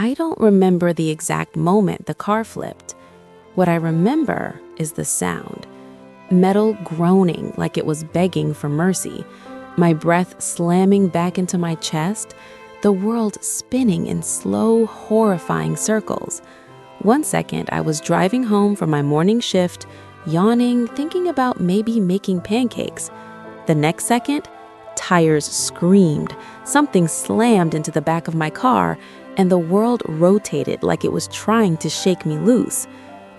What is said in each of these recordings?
I don't remember the exact moment the car flipped. What I remember is the sound. Metal groaning like it was begging for mercy, my breath slamming back into my chest, the world spinning in slow, horrifying circles. One second, I was driving home from my morning shift, yawning, thinking about maybe making pancakes. The next second, tires screamed, something slammed into the back of my car, and the world rotated like it was trying to shake me loose.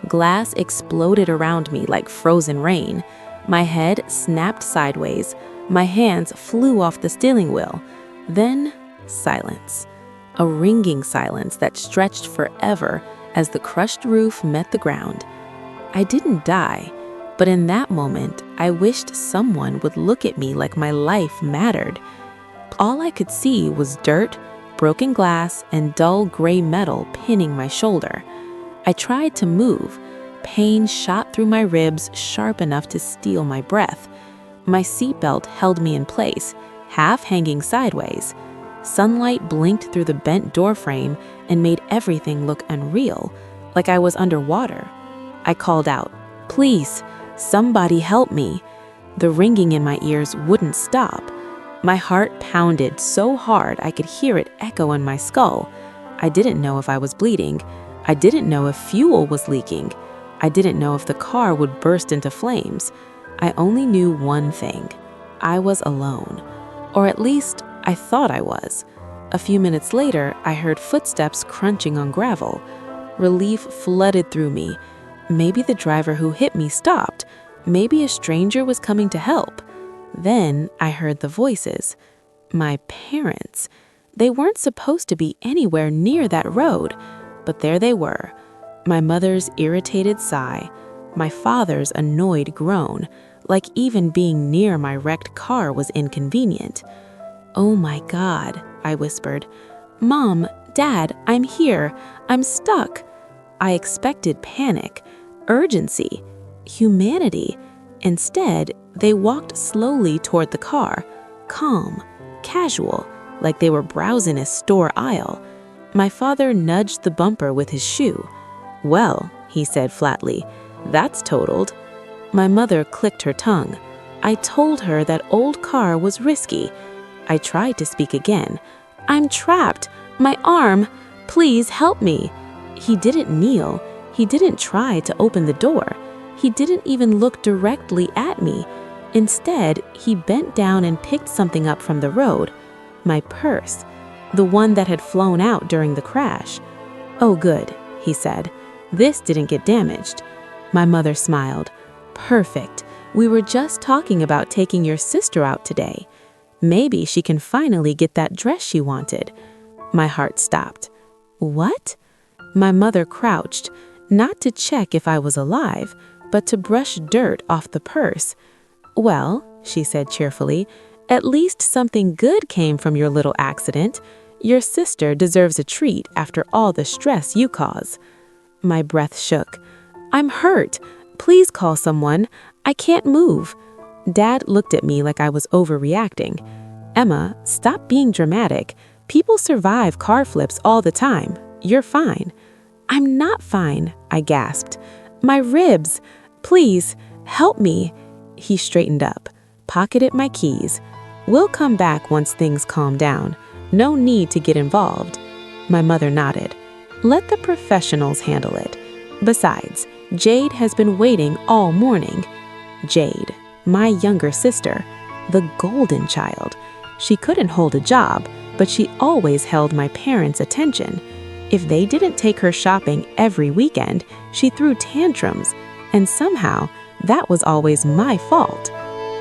Glass exploded around me like frozen rain. My head snapped sideways. My hands flew off the steering wheel. Then, silence. A ringing silence that stretched forever as the crushed roof met the ground. I didn't die, but in that moment, I wished someone would look at me like my life mattered. All I could see was dirt, broken glass, and dull gray metal pinning my shoulder. I tried to move. Pain shot through my ribs sharp enough to steal my breath. My seatbelt held me in place, half hanging sideways. Sunlight blinked through the bent door frame and made everything look unreal, like I was underwater. I called out, "Please, somebody help me." The ringing in my ears wouldn't stop. My heart pounded so hard I could hear it echo in my skull. I didn't know if I was bleeding. I didn't know if fuel was leaking. I didn't know if the car would burst into flames. I only knew one thing. I was alone. Or at least, I thought I was. A few minutes later, I heard footsteps crunching on gravel. Relief flooded through me. Maybe the driver who hit me stopped. Maybe a stranger was coming to help. Then I heard the voices. My parents. They weren't supposed to be anywhere near that road, but there they were. My mother's irritated sigh, my father's annoyed groan, like even being near my wrecked car was inconvenient. "Oh my God," I whispered. "Mom, Dad, I'm here. I'm stuck." I expected panic, urgency, humanity. Instead, they walked slowly toward the car, calm, casual, like they were browsing a store aisle. My father nudged the bumper with his shoe. "Well," he said flatly, "that's totaled." My mother clicked her tongue. I told her that old car was risky. I tried to speak again. "I'm trapped. My arm. Please help me." He didn't kneel. He didn't try to open the door. He didn't even look directly at me. Instead, he bent down and picked something up from the road. My purse. The one that had flown out during the crash. "Oh, good," he said. "This didn't get damaged." My mother smiled. "Perfect. We were just talking about taking your sister out today. Maybe she can finally get that dress she wanted." My heart stopped. "What?" My mother crouched, not to check if I was alive, but to brush dirt off the purse. "Well," she said cheerfully, "at least something good came from your little accident. Your sister deserves a treat after all the stress you cause." My breath shook. "I'm hurt. Please call someone. I can't move." Dad looked at me like I was overreacting. "Emma, stop being dramatic. People survive car flips all the time. You're fine." "I'm not fine," I gasped. "My ribs. Please, help me." He straightened up, pocketed my keys. "We'll come back once things calm down. No need to get involved." My mother nodded. "Let the professionals handle it. Besides, Jade has been waiting all morning." Jade, my younger sister, the golden child. She couldn't hold a job, but she always held my parents' attention. If they didn't take her shopping every weekend, she threw tantrums, and somehow that was always my fault.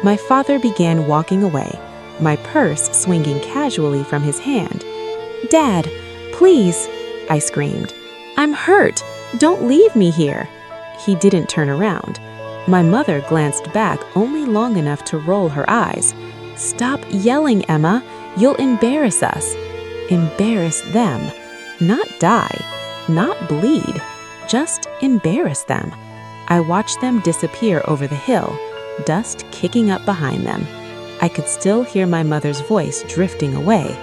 My father began walking away, my purse swinging casually from his hand. "Dad, please," I screamed. "I'm hurt. Don't leave me here." He didn't turn around. My mother glanced back only long enough to roll her eyes. "Stop yelling, Emma. You'll embarrass us." Embarrass them. Not die. Not bleed. Just embarrass them. I watched them disappear over the hill, dust kicking up behind them. I could still hear my mother's voice drifting away.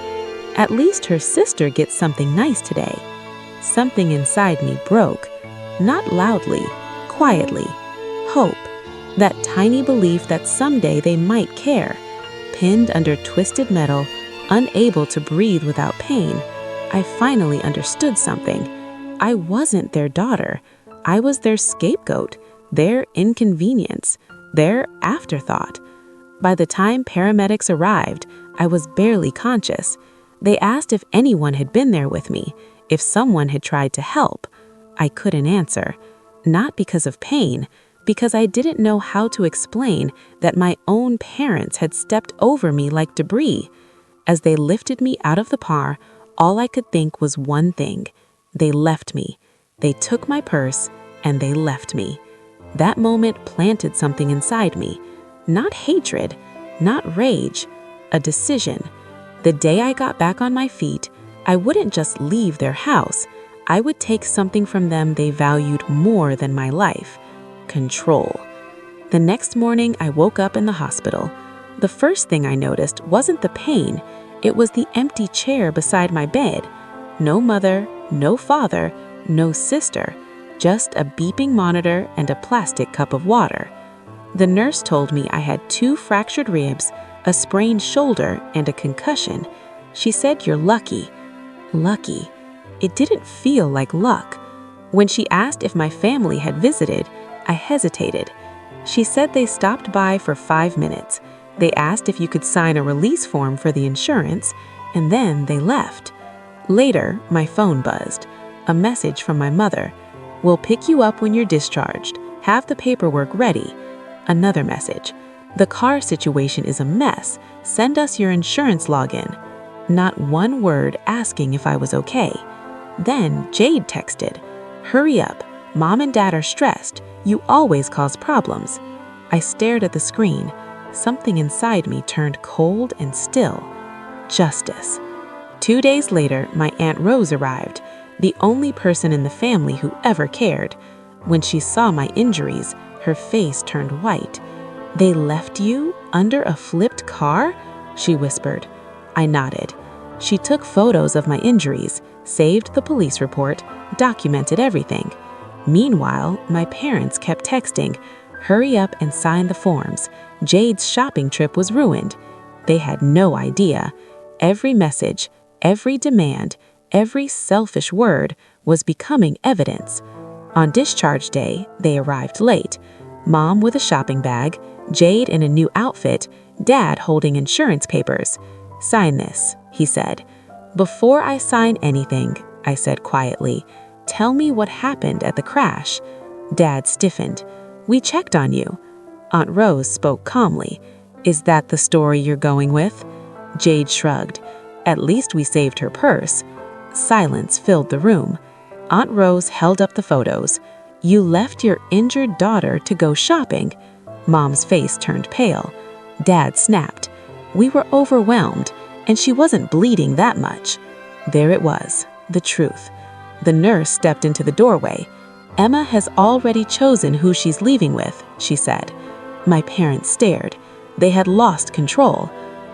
"At least her sister gets something nice today." something inside me broke, not loudly, quietly. Hope, that tiny belief that someday they might care. Pinned under twisted metal, unable to breathe without pain, I finally understood something. I wasn't their daughter. I was their scapegoat, their inconvenience, their afterthought. By the time paramedics arrived, I was barely conscious. They asked if anyone had been there with me, if someone had tried to help. I couldn't answer, not because of pain, because I didn't know how to explain that my own parents had stepped over me like debris. As they lifted me out of the car, all I could think was one thing. They left me. They took my purse, and they left me. That moment planted something inside me. Not hatred, not rage, a decision. The day I got back on my feet, I wouldn't just leave their house. I would take something from them they valued more than my life: control. The next morning, I woke up in the hospital. The first thing I noticed wasn't the pain. It was the empty chair beside my bed. No mother, no father, no sister, just a beeping monitor and a plastic cup of water. The nurse told me I had 2 fractured ribs, a sprained shoulder, and a concussion. She said, "You're lucky." Lucky. It didn't feel like luck. When she asked if my family had visited, I hesitated. She said they stopped by for 5 minutes. They asked if you could sign a release form for the insurance, and then they left. Later, my phone buzzed. A message from my mother. "We'll pick you up when you're discharged. Have the paperwork ready." Another message. "The car situation is a mess. Send us your insurance login." Not one word asking if I was okay. Then Jade texted, "Hurry up. Mom and Dad are stressed. You always cause problems." I stared at the screen. Something inside me turned cold and still. Justice. 2 days later, my Aunt Rose arrived, the only person in the family who ever cared. When she saw my injuries, her face turned white. "They left you under a flipped car?" she whispered. I nodded. She took photos of my injuries, saved the police report, documented everything. Meanwhile, my parents kept texting, "Hurry up and sign the forms. Jade's shopping trip was ruined." They had no idea. Every message, every demand, every selfish word was becoming evidence. On discharge day, they arrived late. Mom with a shopping bag, Jade in a new outfit, Dad holding insurance papers. "Sign this," he said. "Before I sign anything," I said quietly, "tell me what happened at the crash." Dad stiffened. "We checked on you." Aunt Rose spoke calmly. "Is that the story you're going with?" Jade shrugged. "At least we saved her purse." Silence filled the room. Aunt Rose held up the photos. "You left your injured daughter to go shopping." Mom's face turned pale. Dad snapped. "We were overwhelmed, and she wasn't bleeding that much." There it was, the truth. The nurse stepped into the doorway. "Emma has already chosen who she's leaving with," she said. My parents stared. They had lost control.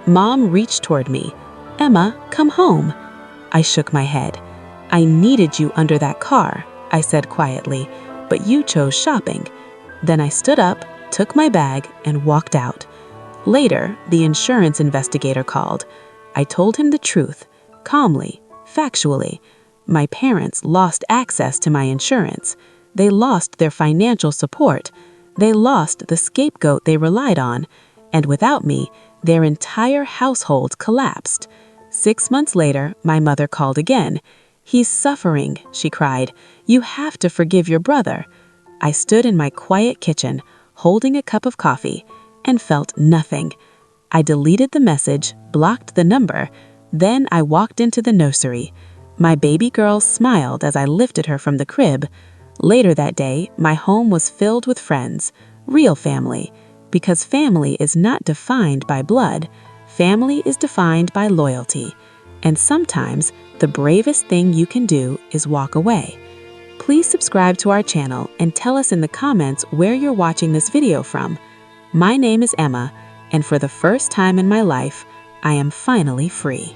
Mom reached toward me. "Emma, come home." I shook my head. "I needed you under that car," I said quietly, "but you chose shopping." Then I stood up, took my bag, and walked out. Later, the insurance investigator called. I told him the truth, calmly, factually. My parents lost access to my insurance. They lost their financial support. They lost the scapegoat they relied on. And without me, their entire household collapsed. 6 months later, my mother called again. "He's suffering," she cried. "You have to forgive your brother." I stood in my quiet kitchen, holding a cup of coffee, and felt nothing. I deleted the message, blocked the number. Then I walked into the nursery. My baby girl smiled as I lifted her from the crib. Later that day, my home was filled with friends, real family, because family is not defined by blood. Family is defined by loyalty. And sometimes, the bravest thing you can do is walk away. Please subscribe to our channel and tell us in the comments where you're watching this video from. My name is Emma, and for the first time in my life, I am finally free.